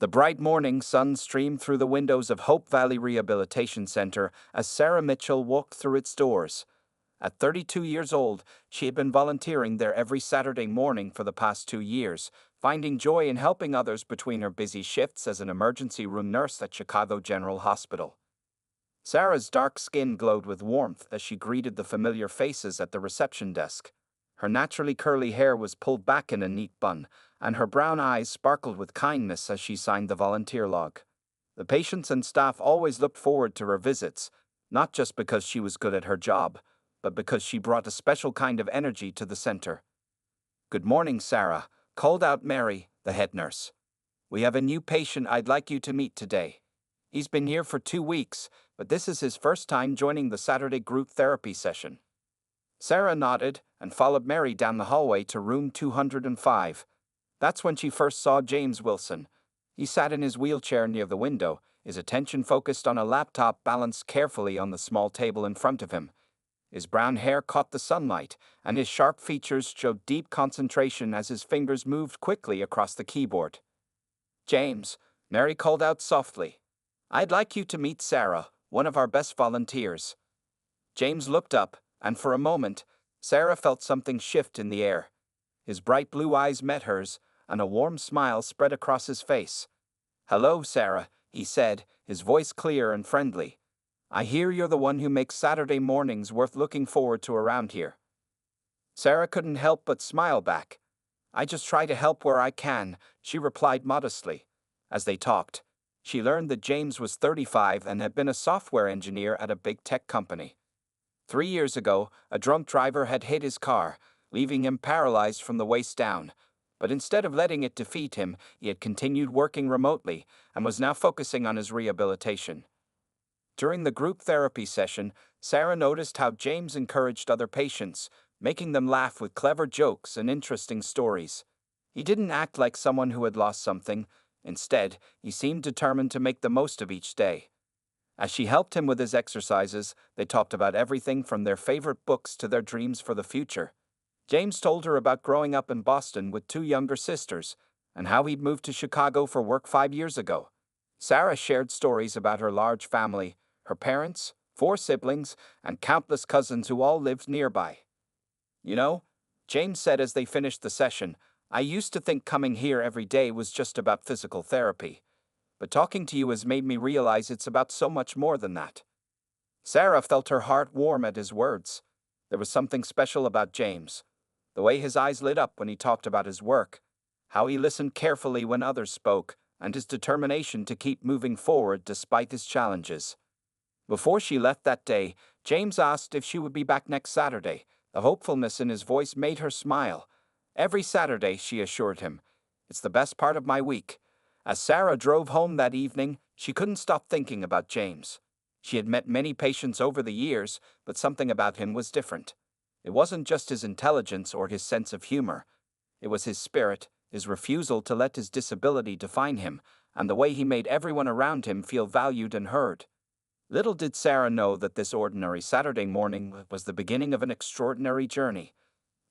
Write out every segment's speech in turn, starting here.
The bright morning sun streamed through the windows of Hope Valley Rehabilitation Center as Sarah Mitchell walked through its doors. At 32 years old, she had been volunteering there every Saturday morning for the past 2 years, finding joy in helping others between her busy shifts as an emergency room nurse at Chicago General Hospital. Sarah's dark skin glowed with warmth as she greeted the familiar faces at the reception desk. Her naturally curly hair was pulled back in a neat bun, and her brown eyes sparkled with kindness as she signed the volunteer log. The patients and staff always looked forward to her visits, not just because she was good at her job, but because she brought a special kind of energy to the center. "Good morning, Sarah," called out Mary, the head nurse. "We have a new patient I'd like you to meet today. He's been here for 2 weeks, but this is his first time joining the Saturday group therapy session." Sarah nodded and followed Mary down the hallway to room 205. That's when she first saw James Wilson. He sat in his wheelchair near the window, his attention focused on a laptop balanced carefully on the small table in front of him. His brown hair caught the sunlight, and his sharp features showed deep concentration as his fingers moved quickly across the keyboard. "James," Mary called out softly, "I'd like you to meet Sarah, one of our best volunteers." James looked up, and for a moment, Sarah felt something shift in the air. His bright blue eyes met hers, and a warm smile spread across his face. "Hello, Sarah," he said, his voice clear and friendly. "I hear you're the one who makes Saturday mornings worth looking forward to around here." Sarah couldn't help but smile back. "I just try to help where I can," she replied modestly. As they talked, she learned that James was 35 and had been a software engineer at a big tech company. 3 years ago, a drunk driver had hit his car, leaving him paralyzed from the waist down. But instead of letting it defeat him, he had continued working remotely and was now focusing on his rehabilitation. During the group therapy session, Sarah noticed how James encouraged other patients, making them laugh with clever jokes and interesting stories. He didn't act like someone who had lost something. Instead, he seemed determined to make the most of each day. As she helped him with his exercises, they talked about everything from their favorite books to their dreams for the future. James told her about growing up in Boston with 2 younger sisters, and how he'd moved to Chicago for work 5 years ago. Sarah shared stories about her large family, her parents, 4 siblings, and countless cousins who all lived nearby. "You know," James said as they finished the session, "I used to think coming here every day was just about physical therapy. But talking to you has made me realize it's about so much more than that." Sarah felt her heart warm at his words. There was something special about James. The way his eyes lit up when he talked about his work, how he listened carefully when others spoke, and his determination to keep moving forward despite his challenges. Before she left that day, James asked if she would be back next Saturday. The hopefulness in his voice made her smile. "Every Saturday," she assured him. "It's the best part of my week." As Sarah drove home that evening, she couldn't stop thinking about James. She had met many patients over the years, but something about him was different. It wasn't just his intelligence or his sense of humor. It was his spirit, his refusal to let his disability define him, and the way he made everyone around him feel valued and heard. Little did Sarah know that this ordinary Saturday morning was the beginning of an extraordinary journey.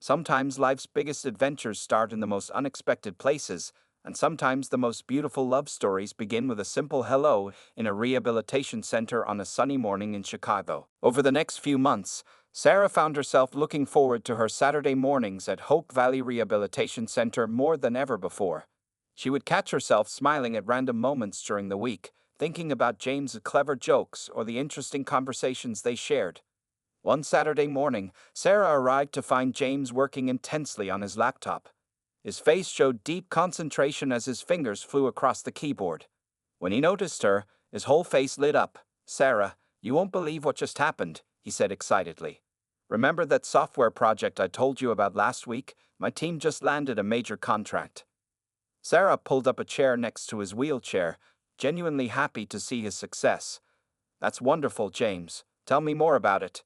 Sometimes life's biggest adventures start in the most unexpected places, and sometimes the most beautiful love stories begin with a simple hello in a rehabilitation center on a sunny morning in Chicago. Over the next few months, Sarah found herself looking forward to her Saturday mornings at Hope Valley Rehabilitation Center more than ever before. She would catch herself smiling at random moments during the week, thinking about James' clever jokes or the interesting conversations they shared. One Saturday morning, Sarah arrived to find James working intensely on his laptop. His face showed deep concentration as his fingers flew across the keyboard. When he noticed her, his whole face lit up. "Sarah, you won't believe what just happened," he said excitedly. "Remember that software project I told you about last week? My team just landed a major contract." Sarah pulled up a chair next to his wheelchair, genuinely happy to see his success. "That's wonderful, James. Tell me more about it."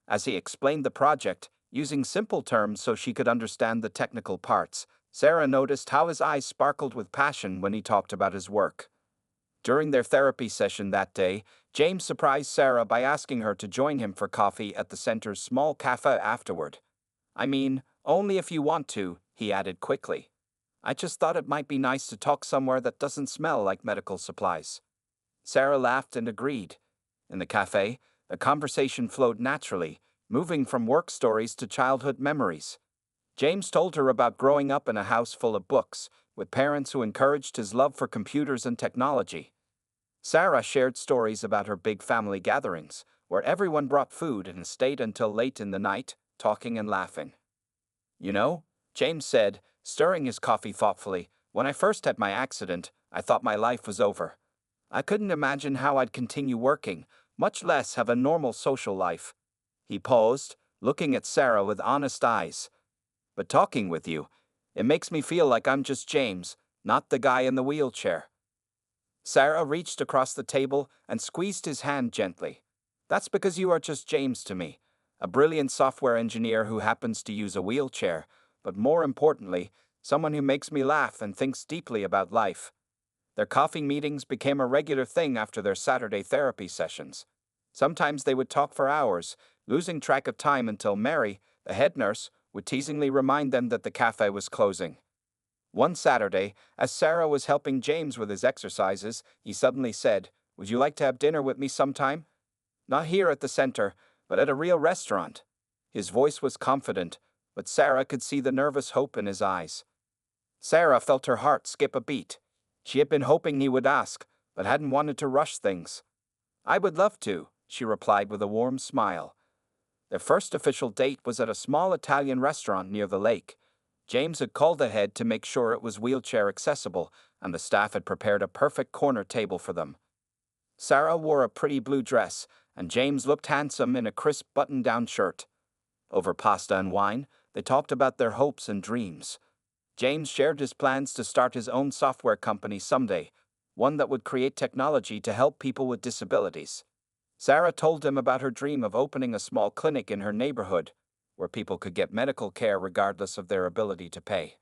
As he explained the project, using simple terms so she could understand the technical parts, Sarah noticed how his eyes sparkled with passion when he talked about his work. During their therapy session that day, James surprised Sarah by asking her to join him for coffee at the center's small cafe afterward. "I mean, only if you want to," he added quickly. I just thought it might be nice to talk somewhere that doesn't smell like medical supplies. Sarah laughed and agreed. In the cafe, the conversation flowed naturally, moving from work stories to childhood memories. James told her about growing up in a house full of books, with parents who encouraged his love for computers and technology. Sarah shared stories about her big family gatherings, where everyone brought food and stayed until late in the night, talking and laughing. You know, James said, stirring his coffee thoughtfully, when I first had my accident, I thought my life was over. I couldn't imagine how I'd continue working, much less have a normal social life. He paused, looking at Sarah with honest eyes. But talking with you, it makes me feel like I'm just James, not the guy in the wheelchair. Sarah reached across the table and squeezed his hand gently. That's because you are just James to me, a brilliant software engineer who happens to use a wheelchair, but more importantly, someone who makes me laugh and thinks deeply about life. Their coffee meetings became a regular thing after their Saturday therapy sessions. Sometimes they would talk for hours, losing track of time until Mary, the head nurse, would teasingly remind them that the cafe was closing. One Saturday, as Sarah was helping James with his exercises, he suddenly said, "Would you like to have dinner with me sometime? Not here at the center, but at a real restaurant." His voice was confident, but Sarah could see the nervous hope in his eyes. Sarah felt her heart skip a beat. She had been hoping he would ask, but hadn't wanted to rush things. "I would love to," she replied with a warm smile. Their first official date was at a small Italian restaurant near the lake. James had called ahead to make sure it was wheelchair accessible, and the staff had prepared a perfect corner table for them. Sarah wore a pretty blue dress, and James looked handsome in a crisp button-down shirt. Over pasta and wine, they talked about their hopes and dreams. James shared his plans to start his own software company someday, one that would create technology to help people with disabilities. Sarah told him about her dream of opening a small clinic in her neighborhood, where people could get medical care regardless of their ability to pay.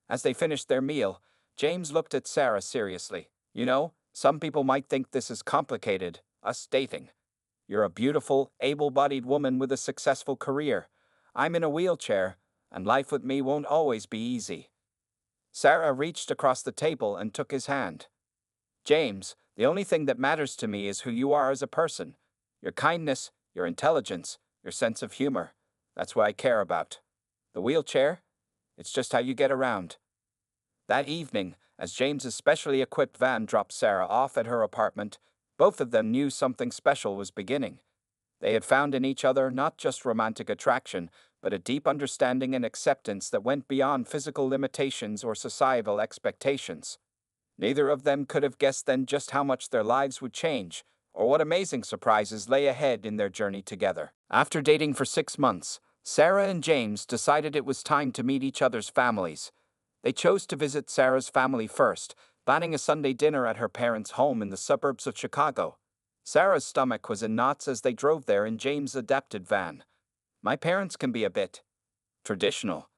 As they finished their meal, James looked at Sarah seriously. "You know, some people might think this is complicated, us dating. You're a beautiful, able-bodied woman with a successful career. I'm in a wheelchair, and life with me won't always be easy." Sarah reached across the table and took his hand. "James, the only thing that matters to me is who you are as a person. Your kindness, your intelligence, your sense of humor. That's what I care about. The wheelchair? It's just how you get around." That evening, as James's specially equipped van dropped Sarah off at her apartment, both of them knew something special was beginning. They had found in each other not just romantic attraction, but a deep understanding and acceptance that went beyond physical limitations or societal expectations. Neither of them could have guessed then just how much their lives would change, or what amazing surprises lay ahead in their journey together. After dating for 6 months, Sarah and James decided it was time to meet each other's families. They chose to visit Sarah's family first, planning a Sunday dinner at her parents' home in the suburbs of Chicago. Sarah's stomach was in knots as they drove there in James' adapted van. "My parents can be a bit traditional,"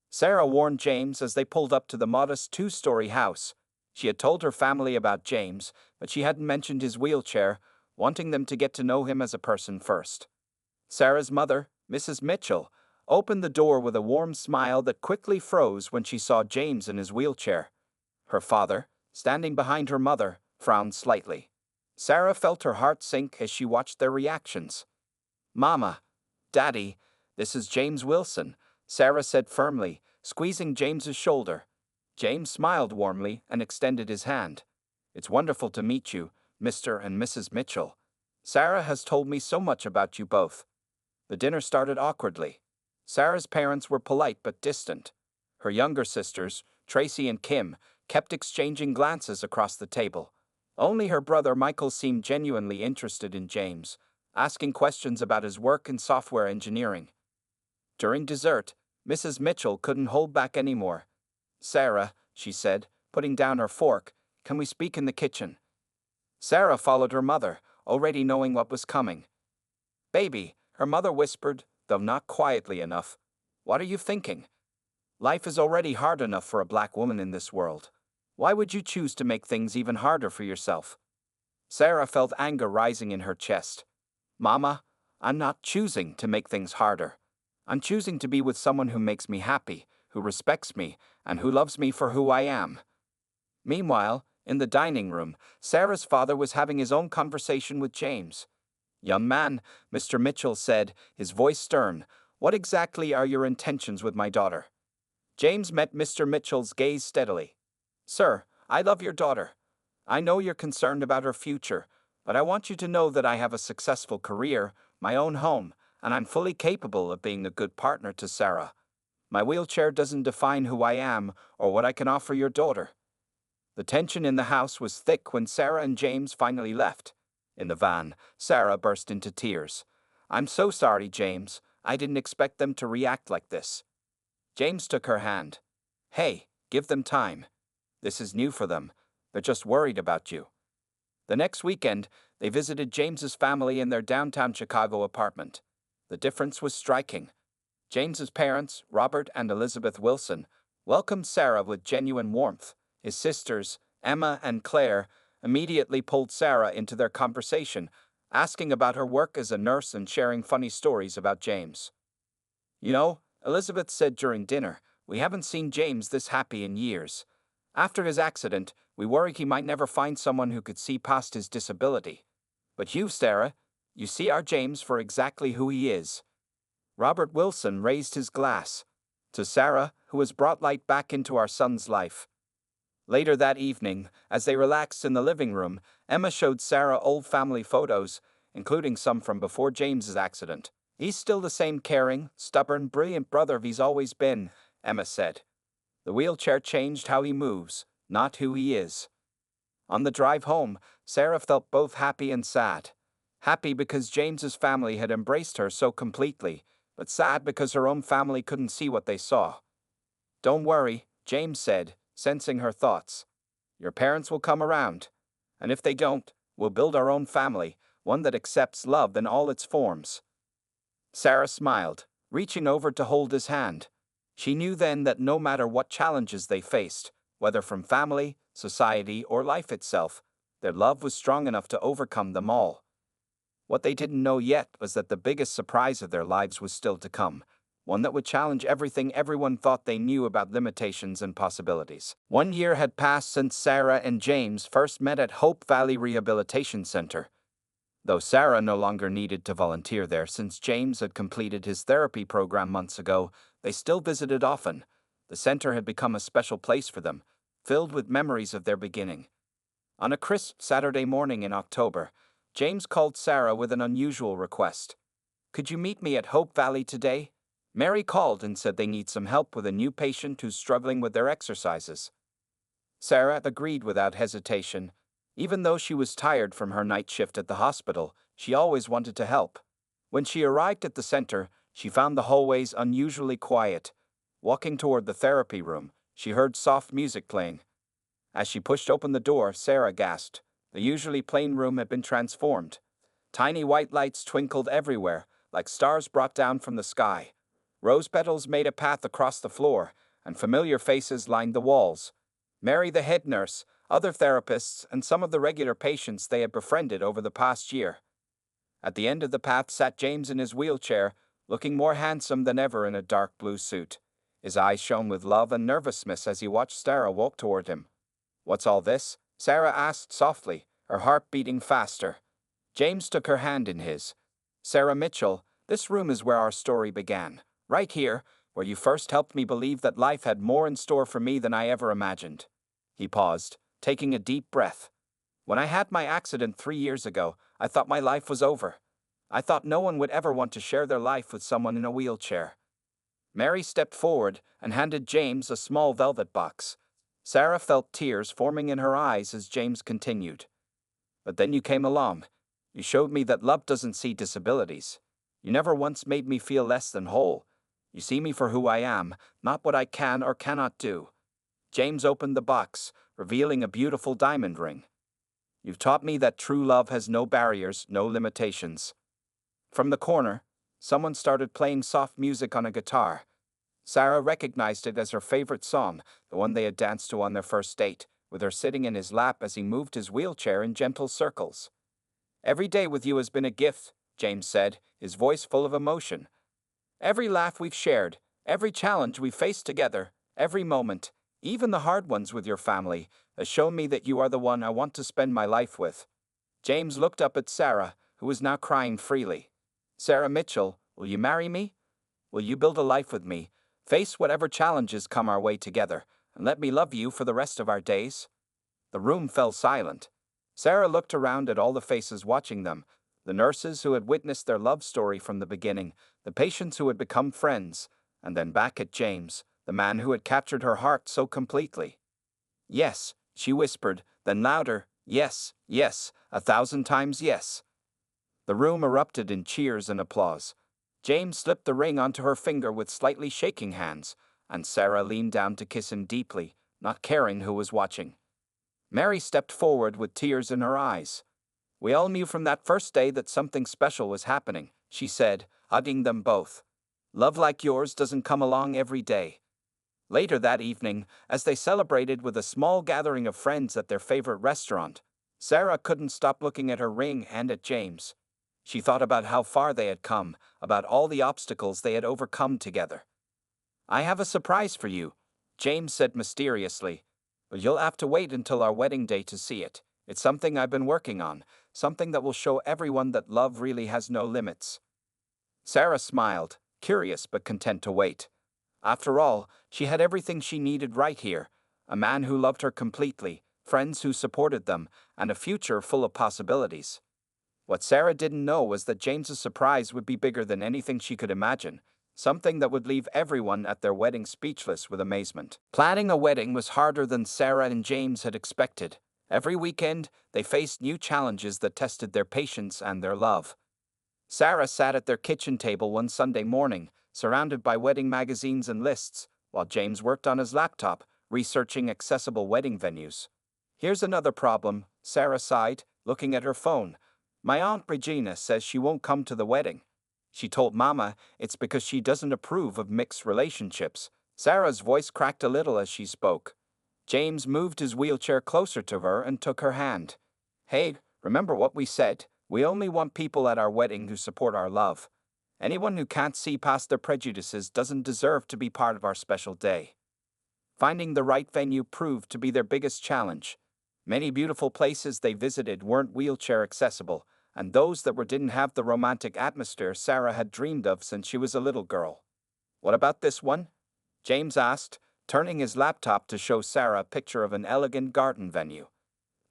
Sarah warned James as they pulled up to the modest 2-story house. She had told her family about James, but she hadn't mentioned his wheelchair, wanting them to get to know him as a person first. Sarah's mother, Mrs. Mitchell, opened the door with a warm smile that quickly froze when she saw James in his wheelchair. Her father, standing behind her mother, frowned slightly. Sarah felt her heart sink as she watched their reactions. "Mama, Daddy, this is James Wilson," Sarah said firmly, squeezing James's shoulder. James smiled warmly and extended his hand. "It's wonderful to meet you, Mr. and Mrs. Mitchell. Sarah has told me so much about you both." The dinner started awkwardly. Sarah's parents were polite but distant. Her younger sisters, Tracy and Kim, kept exchanging glances across the table. Only her brother Michael seemed genuinely interested in James, asking questions about his work in software engineering. During dessert, Mrs. Mitchell couldn't hold back anymore. "Sarah," she said, putting down her fork, "can we speak in the kitchen?" Sarah followed her mother, already knowing what was coming. "Baby," her mother whispered, though not quietly enough, "what are you thinking? Life is already hard enough for a black woman in this world. Why would you choose to make things even harder for yourself?" Sarah felt anger rising in her chest. "Mama, I'm not choosing to make things harder. I'm choosing to be with someone who makes me happy, who respects me, and who loves me for who I am. Meanwhile, in the dining room, Sarah's father was having his own conversation with James. "Young man," Mr. Mitchell said, his voice stern, "what exactly are your intentions with my daughter?" James met Mr. Mitchell's gaze steadily. "Sir, I love your daughter. I know you're concerned about her future, but I want you to know that I have a successful career, my own home, and I'm fully capable of being a good partner to Sarah. My wheelchair doesn't define who I am or what I can offer your daughter." The tension in the house was thick when Sarah and James finally left. In the van, Sarah burst into tears. "I'm so sorry, James. I didn't expect them to react like this." James took her hand. "Hey, give them time. This is new for them. They're just worried about you." The next weekend, they visited James's family in their downtown Chicago apartment. The difference was striking. James's parents, Robert and Elizabeth Wilson, welcomed Sarah with genuine warmth. His sisters, Emma and Claire, immediately pulled Sarah into their conversation, asking about her work as a nurse and sharing funny stories about James. "You know," Elizabeth said during dinner, "we haven't seen James this happy in years. After his accident, we worry he might never find someone who could see past his disability. But you, Sarah, you see our James for exactly who he is." Robert Wilson raised his glass. "To Sarah, who has brought light back into our son's life." Later that evening, as they relaxed in the living room, Emma showed Sarah old family photos, including some from before James's accident. "He's still the same caring, stubborn, brilliant brother he's always been," Emma said. "The wheelchair changed how he moves, not who he is." On the drive home, Sarah felt both happy and sad. Happy because James's family had embraced her so completely, but sad because her own family couldn't see what they saw. "Don't worry," James said, sensing her thoughts. "Your parents will come around. And if they don't, we'll build our own family, one that accepts love in all its forms." Sarah smiled, reaching over to hold his hand. She knew then that no matter what challenges they faced, whether from family, society, or life itself, their love was strong enough to overcome them all. What they didn't know yet was that the biggest surprise of their lives was still to come, one that would challenge everything everyone thought they knew about limitations and possibilities. 1 year had passed since Sarah and James first met at Hope Valley Rehabilitation Center. Though Sarah no longer needed to volunteer there since James had completed his therapy program months ago, they still visited often. The center had become a special place for them, filled with memories of their beginning. On a crisp Saturday morning in October, James called Sarah with an unusual request. "Could you meet me at Hope Valley today? Mary called and said they need some help with a new patient who's struggling with their exercises." Sarah agreed without hesitation. Even though she was tired from her night shift at the hospital, she always wanted to help. When she arrived at the center, she found the hallways unusually quiet. Walking toward the therapy room, she heard soft music playing. As she pushed open the door, Sarah gasped. The usually plain room had been transformed. Tiny white lights twinkled everywhere, like stars brought down from the sky. Rose petals made a path across the floor, and familiar faces lined the walls. Mary, the head nurse, other therapists, and some of the regular patients they had befriended over the past year. At the end of the path sat James in his wheelchair, looking more handsome than ever in a dark blue suit. His eyes shone with love and nervousness as he watched Sarah walk toward him. "What's all this?" Sarah asked softly, her heart beating faster. James took her hand in his. "Sarah Mitchell, this room is where our story began. Right here, where you first helped me believe that life had more in store for me than I ever imagined." He paused, taking a deep breath. "When I had my accident 3 years ago, I thought my life was over. I thought no one would ever want to share their life with someone in a wheelchair." Mary stepped forward and handed James a small velvet box. Sarah felt tears forming in her eyes as James continued. "But then you came along. You showed me that love doesn't see disabilities. You never once made me feel less than whole. You see me for who I am, not what I can or cannot do." James opened the box, revealing a beautiful diamond ring. "You've taught me that true love has no barriers, no limitations." From the corner, someone started playing soft music on a guitar. Sarah recognized it as her favorite song, the one they had danced to on their first date, with her sitting in his lap as he moved his wheelchair in gentle circles. "Every day with you has been a gift," James said, his voice full of emotion. "Every laugh we've shared, every challenge we've faced together, Every moment, even the hard ones with your family, has shown me that you are the one I want to spend my life with. James looked up at Sarah, who was now crying freely. Sarah Mitchell, will you marry me? Will you build a life with me, face whatever challenges come our way together, and let me love you for the rest of our days? The room fell silent. Sarah looked around at all the faces watching them, the nurses who had witnessed their love story from the beginning, the patients who had become friends, and then back at James, the man who had captured her heart so completely. Yes, she whispered, then louder, yes, yes, 1,000 times yes. The room erupted in cheers and applause. James slipped the ring onto her finger with slightly shaking hands, and Sarah leaned down to kiss him deeply, not caring who was watching. Mary stepped forward with tears in her eyes. We all knew from that first day that something special was happening, she said, hugging them both. Love like yours doesn't come along every day. Later that evening, as they celebrated with a small gathering of friends at their favorite restaurant, Sarah couldn't stop looking at her ring and at James. She thought about how far they had come, about all the obstacles they had overcome together. I have a surprise for you, James said mysteriously, but you'll have to wait until our wedding day to see it. It's something I've been working on, something that will show everyone that love really has no limits. Sarah smiled, curious but content to wait. After all, she had everything she needed right here, a man who loved her completely, friends who supported them, and a future full of possibilities. What Sarah didn't know was that James's surprise would be bigger than anything she could imagine, something that would leave everyone at their wedding speechless with amazement. Planning a wedding was harder than Sarah and James had expected. Every weekend, they faced new challenges that tested their patience and their love. Sarah sat at their kitchen table one Sunday morning, surrounded by wedding magazines and lists, while James worked on his laptop, researching accessible wedding venues. Here's another problem, Sarah sighed, looking at her phone. My Aunt Regina says she won't come to the wedding. She told Mama it's because she doesn't approve of mixed relationships. Sarah's voice cracked a little as she spoke. James moved his wheelchair closer to her and took her hand. Hey, remember what we said? We only want people at our wedding who support our love. Anyone who can't see past their prejudices doesn't deserve to be part of our special day. Finding the right venue proved to be their biggest challenge. Many beautiful places they visited weren't wheelchair accessible, and those that didn't have the romantic atmosphere Sarah had dreamed of since she was a little girl. What about this one? James asked, turning his laptop to show Sarah a picture of an elegant garden venue.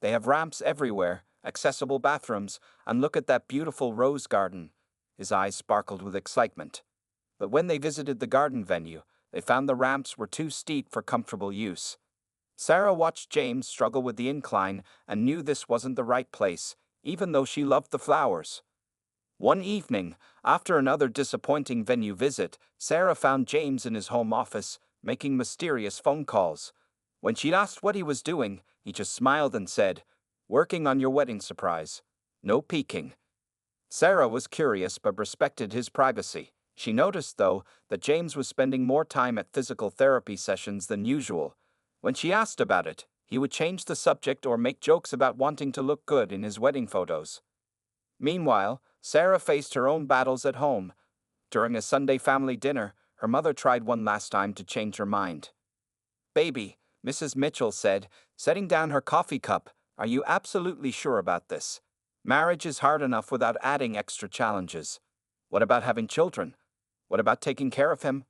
They have ramps everywhere, accessible bathrooms, and look at that beautiful rose garden. His eyes sparkled with excitement. But when they visited the garden venue, they found the ramps were too steep for comfortable use. Sarah watched James struggle with the incline and knew this wasn't the right place, even though she loved the flowers. One evening, after another disappointing venue visit, Sarah found James in his home office, making mysterious phone calls. When she asked what he was doing, he just smiled and said, "Working on your wedding surprise. No peeking." Sarah was curious but respected his privacy. She noticed, though, that James was spending more time at physical therapy sessions than usual. When she asked about it, he would change the subject or make jokes about wanting to look good in his wedding photos. Meanwhile, Sarah faced her own battles at home. During a Sunday family dinner, her mother tried one last time to change her mind. "Baby," Mrs. Mitchell said, setting down her coffee cup, "are you absolutely sure about this? Marriage is hard enough without adding extra challenges. What about having children? What about taking care of him?"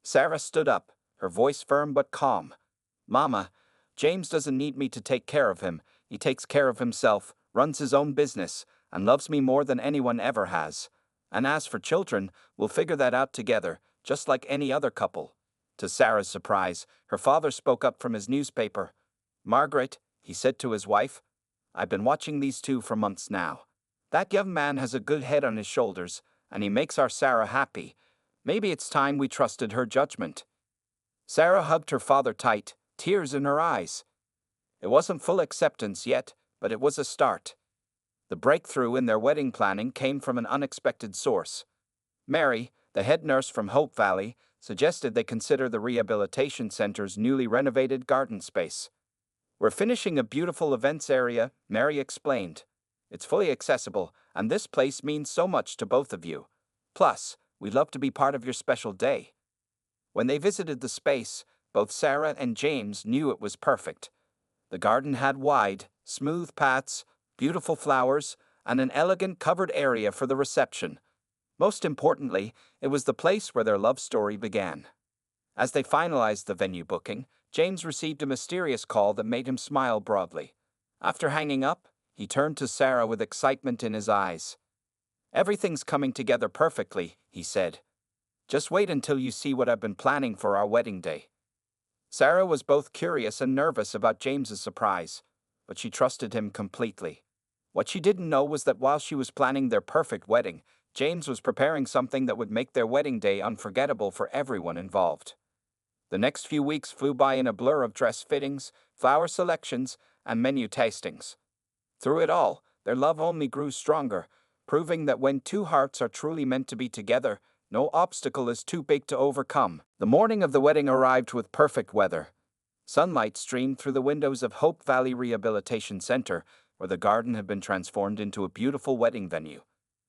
Sarah stood up, her voice firm but calm. "Mama, James doesn't need me to take care of him. He takes care of himself, runs his own business, and loves me more than anyone ever has. And as for children, we'll figure that out together, just like any other couple." To Sarah's surprise, her father spoke up from his newspaper. "Margaret," he said to his wife, "I've been watching these two for months now. That young man has a good head on his shoulders, and he makes our Sarah happy. Maybe it's time we trusted her judgment." Sarah hugged her father tight, tears in her eyes. It wasn't full acceptance yet, but it was a start. The breakthrough in their wedding planning came from an unexpected source. Mary, the head nurse from Hope Valley, suggested they consider the rehabilitation center's newly renovated garden space. "We're finishing a beautiful events area," Mary explained. "It's fully accessible, and this place means so much to both of you. Plus, we'd love to be part of your special day." When they visited the space, both Sarah and James knew it was perfect. The garden had wide, smooth paths, beautiful flowers, and an elegant covered area for the reception. Most importantly, it was the place where their love story began. As they finalized the venue booking, James received a mysterious call that made him smile broadly. After hanging up, he turned to Sarah with excitement in his eyes. "Everything's coming together perfectly," he said. "Just wait until you see what I've been planning for our wedding day." Sarah was both curious and nervous about James's surprise, but she trusted him completely. What she didn't know was that while she was planning their perfect wedding, James was preparing something that would make their wedding day unforgettable for everyone involved. The next few weeks flew by in a blur of dress fittings, flower selections, and menu tastings. Through it all, their love only grew stronger, proving that when two hearts are truly meant to be together, no obstacle is too big to overcome. The morning of the wedding arrived with perfect weather. Sunlight streamed through the windows of Hope Valley Rehabilitation Center, where the garden had been transformed into a beautiful wedding venue.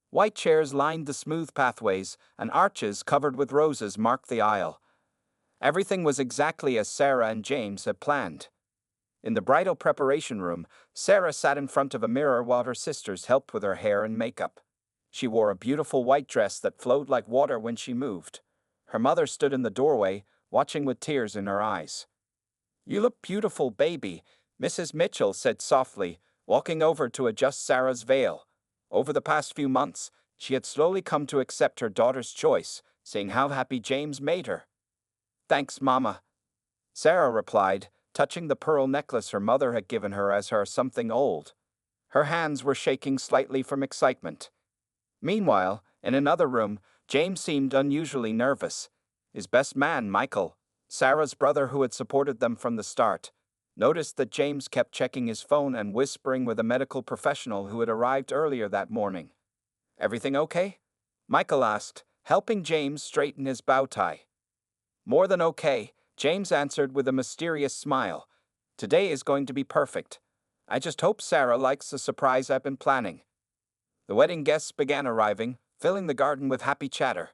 White chairs lined the smooth pathways, and arches covered with roses marked the aisle. Everything was exactly as Sarah and James had planned. In the bridal preparation room, Sarah sat in front of a mirror while her sisters helped with her hair and makeup. She wore a beautiful white dress that flowed like water when she moved. Her mother stood in the doorway, watching with tears in her eyes. "You look beautiful, baby," Mrs. Mitchell said softly, walking over to adjust Sarah's veil. Over the past few months, she had slowly come to accept her daughter's choice, seeing how happy James made her. "Thanks, Mama," Sarah replied, touching the pearl necklace her mother had given her as her something old. Her hands were shaking slightly from excitement. Meanwhile, in another room, James seemed unusually nervous. His best man, Michael, Sarah's brother who had supported them from the start, noticed that James kept checking his phone and whispering with a medical professional who had arrived earlier that morning. "Everything okay?" Michael asked, helping James straighten his bow tie. "More than okay," James answered with a mysterious smile. "Today is going to be perfect. I just hope Sarah likes the surprise I've been planning." The wedding guests began arriving, filling the garden with happy chatter.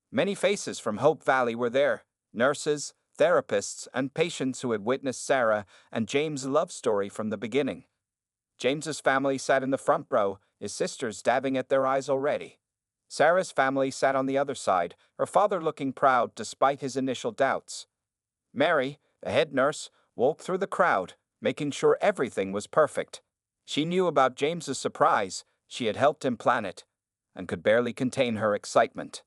Many faces from Hope Valley were there: nurses, therapists, and patients who had witnessed Sarah and James' love story from the beginning. James's family sat in the front row, his sisters dabbing at their eyes already. Sarah's family sat on the other side, her father looking proud despite his initial doubts. Mary, the head nurse, walked through the crowd, making sure everything was perfect. She knew about James's surprise, she had helped him plan it, and could barely contain her excitement.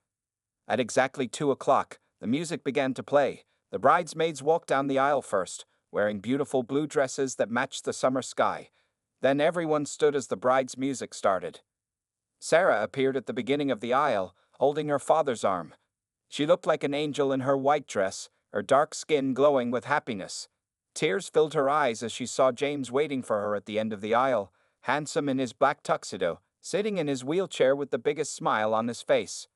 At exactly 2 o'clock, the music began to play. The bridesmaids walked down the aisle first, wearing beautiful blue dresses that matched the summer sky. Then everyone stood as the bride's music started. Sarah appeared at the beginning of the aisle, holding her father's arm. She looked like an angel in her white dress, her dark skin glowing with happiness. Tears filled her eyes as she saw James waiting for her at the end of the aisle, handsome in his black tuxedo, sitting in his wheelchair with the biggest smile on his face.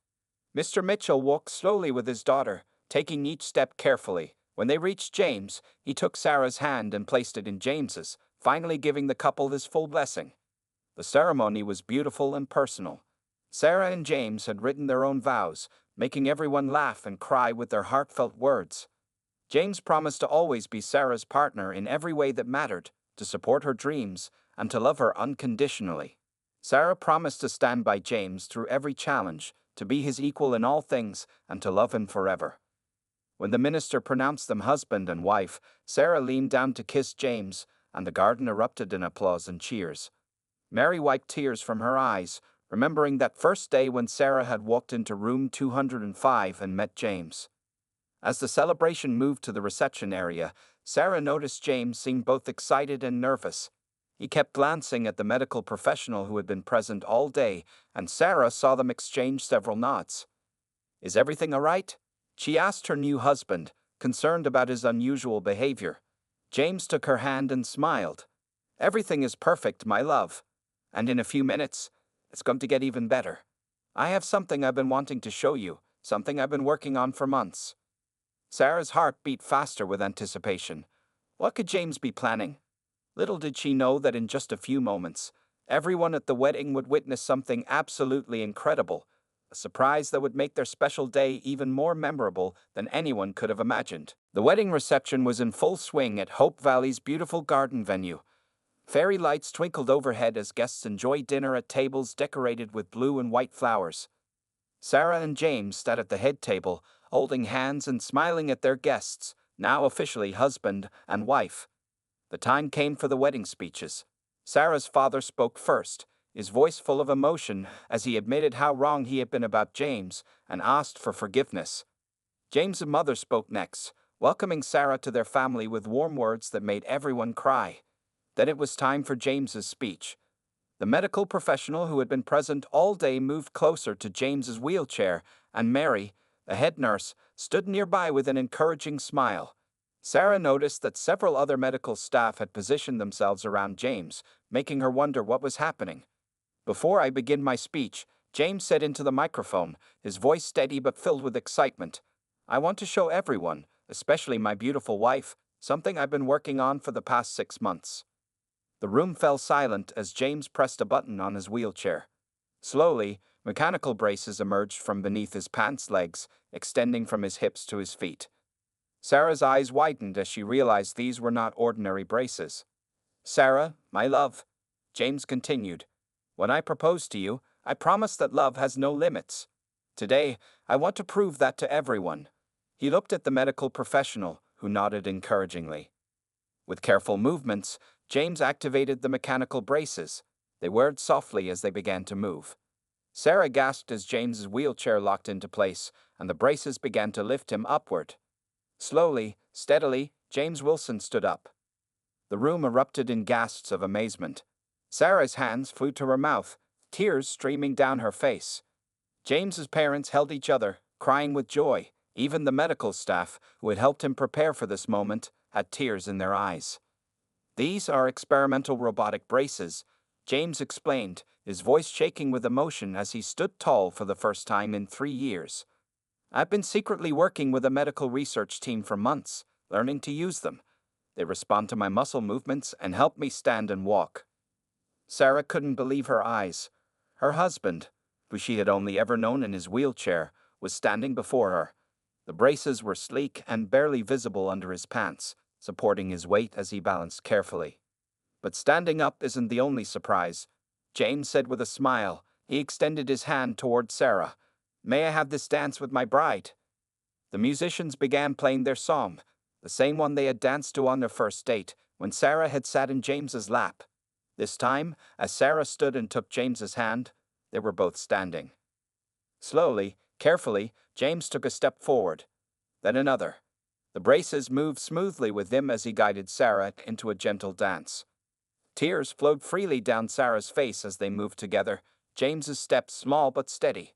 Mr. Mitchell walked slowly with his daughter, taking each step carefully. When they reached James, he took Sarah's hand and placed it in James's, finally giving the couple his full blessing. The ceremony was beautiful and personal. Sarah and James had written their own vows, making everyone laugh and cry with their heartfelt words. James promised to always be Sarah's partner in every way that mattered, to support her dreams, and to love her unconditionally. Sarah promised to stand by James through every challenge, to be his equal in all things, and to love him forever. When the minister pronounced them husband and wife, Sarah leaned down to kiss James, and the garden erupted in applause and cheers. Mary wiped tears from her eyes, remembering that first day when Sarah had walked into room 205 and met James. As the celebration moved to the reception area, Sarah noticed James seemed both excited and nervous. He kept glancing at the medical professional who had been present all day, and Sarah saw them exchange several nods. "Is everything all right?" she asked her new husband, concerned about his unusual behavior. James took her hand and smiled. "Everything is perfect, my love. And in a few minutes, it's going to get even better. I have something I've been wanting to show you, something I've been working on for months." Sarah's heart beat faster with anticipation. What could James be planning? Little did she know that in just a few moments, everyone at the wedding would witness something absolutely incredible, a surprise that would make their special day even more memorable than anyone could have imagined. The wedding reception was in full swing at Hope Valley's beautiful garden venue. Fairy lights twinkled overhead as guests enjoyed dinner at tables decorated with blue and white flowers. Sarah and James sat at the head table, holding hands and smiling at their guests, now officially husband and wife. The time came for the wedding speeches. Sarah's father spoke first, his voice full of emotion as he admitted how wrong he had been about James and asked for forgiveness. James's mother spoke next, welcoming Sarah to their family with warm words that made everyone cry. Then it was time for James's speech. The medical professional who had been present all day moved closer to James's wheelchair, and Mary, the head nurse, stood nearby with an encouraging smile. Sarah noticed that several other medical staff had positioned themselves around James, making her wonder what was happening. "Before I begin my speech," James said into the microphone, his voice steady but filled with excitement, "I want to show everyone, especially my beautiful wife, something I've been working on for the past 6 months." The room fell silent as James pressed a button on his wheelchair. Slowly, mechanical braces emerged from beneath his pants legs, extending from his hips to his feet. Sarah's eyes widened as she realized these were not ordinary braces. "Sarah, my love," James continued, "when I proposed to you, I promised that love has no limits. Today, I want to prove that to everyone." He looked at the medical professional, who nodded encouragingly. With careful movements, James activated the mechanical braces. They whirred softly as they began to move. Sarah gasped as James's wheelchair locked into place, and the braces began to lift him upward. Slowly, steadily, James Wilson stood up. The room erupted in gasps of amazement. Sarah's hands flew to her mouth, tears streaming down her face. James's parents held each other, crying with joy. Even the medical staff, who had helped him prepare for this moment, had tears in their eyes. "These are experimental robotic braces," James explained, his voice shaking with emotion as he stood tall for the first time in 3 years. "I've been secretly working with a medical research team for months, learning to use them. They respond to my muscle movements and help me stand and walk." Sarah couldn't believe her eyes. Her husband, who she had only ever known in his wheelchair, was standing before her. The braces were sleek and barely visible under his pants, supporting his weight as he balanced carefully. "But standing up isn't the only surprise," James said with a smile. He extended his hand toward Sarah. "May I have this dance with my bride?" The musicians began playing their song, the same one they had danced to on their first date, when Sarah had sat in James's lap. This time, as Sarah stood and took James's hand, they were both standing. Slowly, carefully, James took a step forward, then another. The braces moved smoothly with him as he guided Sarah into a gentle dance. Tears flowed freely down Sarah's face as they moved together, James's steps small but steady.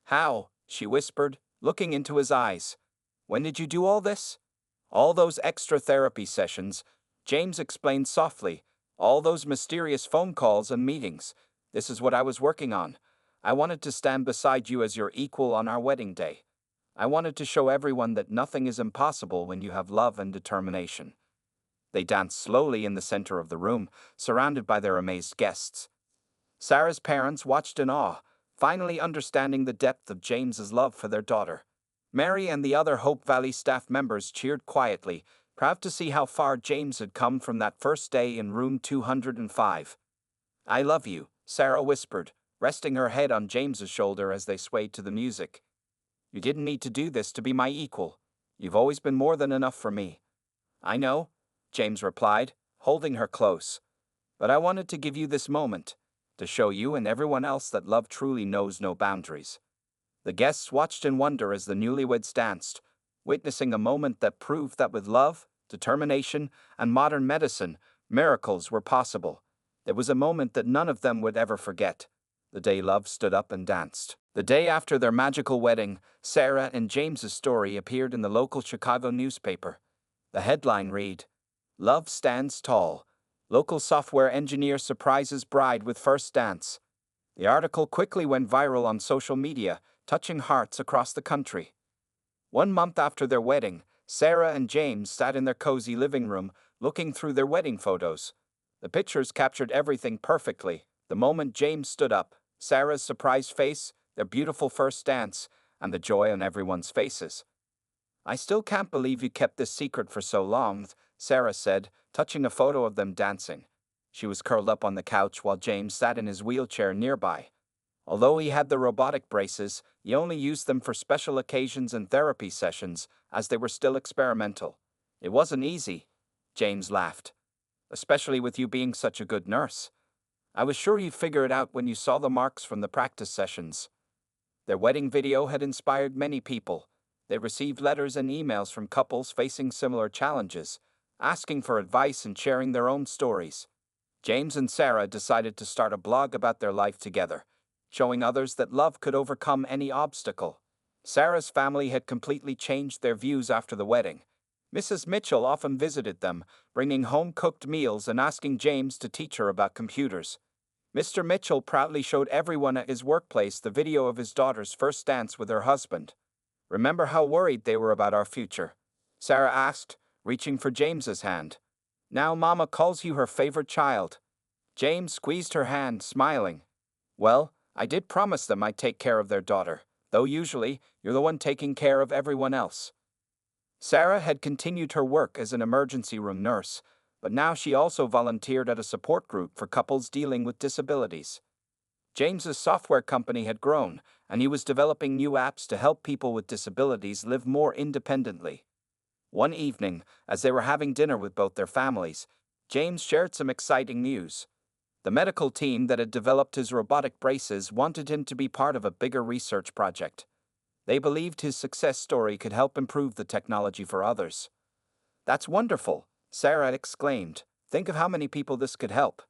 "How?" she whispered, looking into his eyes. "When did you do all this?" "All those extra therapy sessions," James explained softly. "All those mysterious phone calls and meetings. This is what I was working on. I wanted to stand beside you as your equal on our wedding day. I wanted to show everyone that nothing is impossible when you have love and determination." They danced slowly in the center of the room, surrounded by their amazed guests. Sarah's parents watched in awe, finally understanding the depth of James's love for their daughter. Mary and the other Hope Valley staff members cheered quietly, proud to see how far James had come from that first day in room 205. "I love you," Sarah whispered, resting her head on James's shoulder as they swayed to the music. "You didn't need to do this to be my equal. You've always been more than enough for me." "I know," James replied, holding her close. "But I wanted to give you this moment, to show you and everyone else that love truly knows no boundaries." The guests watched in wonder as the newlyweds danced, witnessing a moment that proved that with love, determination, and modern medicine, miracles were possible. It was a moment that none of them would ever forget, the day love stood up and danced. The day after their magical wedding, Sarah and James's story appeared in the local Chicago newspaper. The headline read, "Love Stands Tall. Local software engineer surprises bride with first dance." The article quickly went viral on social media, touching hearts across the country. 1 month after their wedding, Sarah and James sat in their cozy living room, looking through their wedding photos. The pictures captured everything perfectly. The moment James stood up, Sarah's surprised face, their beautiful first dance, and the joy on everyone's faces. I still can't believe you kept this secret for so long, Sarah said, touching a photo of them dancing. She was curled up on the couch while James sat in his wheelchair nearby. Although he had the robotic braces, he only used them for special occasions and therapy sessions, as they were still experimental. It wasn't easy, James laughed. Especially with you being such a good nurse. I was sure you'd figure it out when you saw the marks from the practice sessions. Their wedding video had inspired many people. They received letters and emails from couples facing similar challenges, asking for advice and sharing their own stories. James and Sarah decided to start a blog about their life together, showing others that love could overcome any obstacle. Sarah's family had completely changed their views after the wedding. Mrs. Mitchell often visited them, bringing home-cooked meals and asking James to teach her about computers. Mr. Mitchell proudly showed everyone at his workplace the video of his daughter's first dance with her husband. "Remember how worried they were about our future?" Sarah asked, reaching for James's hand. "Now Mama calls you her favorite child." James squeezed her hand, smiling. "Well, I did promise them I'd take care of their daughter, though usually you're the one taking care of everyone else." Sarah had continued her work as an emergency room nurse, but now she also volunteered at a support group for couples dealing with disabilities. James's software company had grown, and he was developing new apps to help people with disabilities live more independently. One evening, as they were having dinner with both their families, James shared some exciting news. The medical team that had developed his robotic braces wanted him to be part of a bigger research project. They believed his success story could help improve the technology for others. "That's wonderful," Sarah exclaimed. "Think of how many people this could help."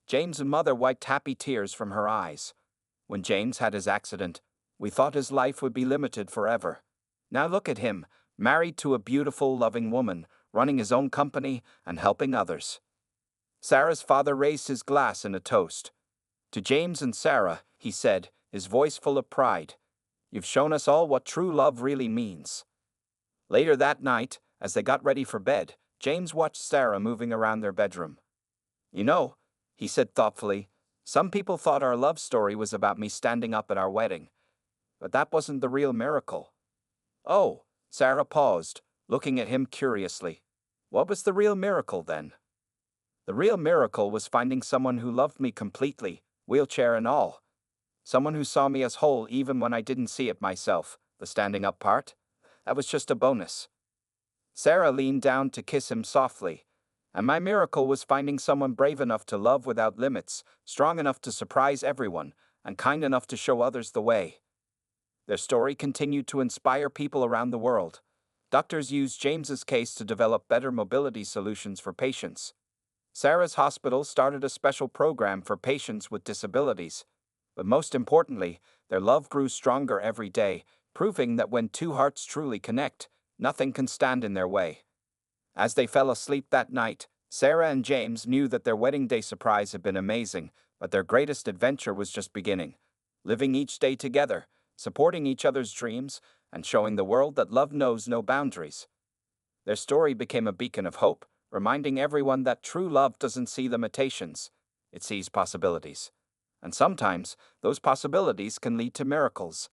James' mother wiped happy tears from her eyes. "When James had his accident, we thought his life would be limited forever. Now look at him, married to a beautiful, loving woman, running his own company and helping others." Sarah's father raised his glass in a toast. "To James and Sarah," he said, his voice full of pride. "You've shown us all what true love really means." Later that night, as they got ready for bed, James watched Sarah moving around their bedroom. "You know," he said thoughtfully, "some people thought our love story was about me standing up at our wedding. But that wasn't the real miracle." "Oh," Sarah paused, looking at him curiously. "What was the real miracle then?" "The real miracle was finding someone who loved me completely, wheelchair and all. Someone who saw me as whole even when I didn't see it myself. The standing up part? That was just a bonus." Sarah leaned down to kiss him softly. "And my miracle was finding someone brave enough to love without limits, strong enough to surprise everyone, and kind enough to show others the way." Their story continued to inspire people around the world. Doctors used James's case to develop better mobility solutions for patients. Sarah's hospital started a special program for patients with disabilities. But most importantly, their love grew stronger every day, proving that when two hearts truly connect, nothing can stand in their way. As they fell asleep that night, Sarah and James knew that their wedding day surprise had been amazing, but their greatest adventure was just beginning. Living each day together, supporting each other's dreams, and showing the world that love knows no boundaries. Their story became a beacon of hope, reminding everyone that true love doesn't see limitations, it sees possibilities. And sometimes, those possibilities can lead to miracles.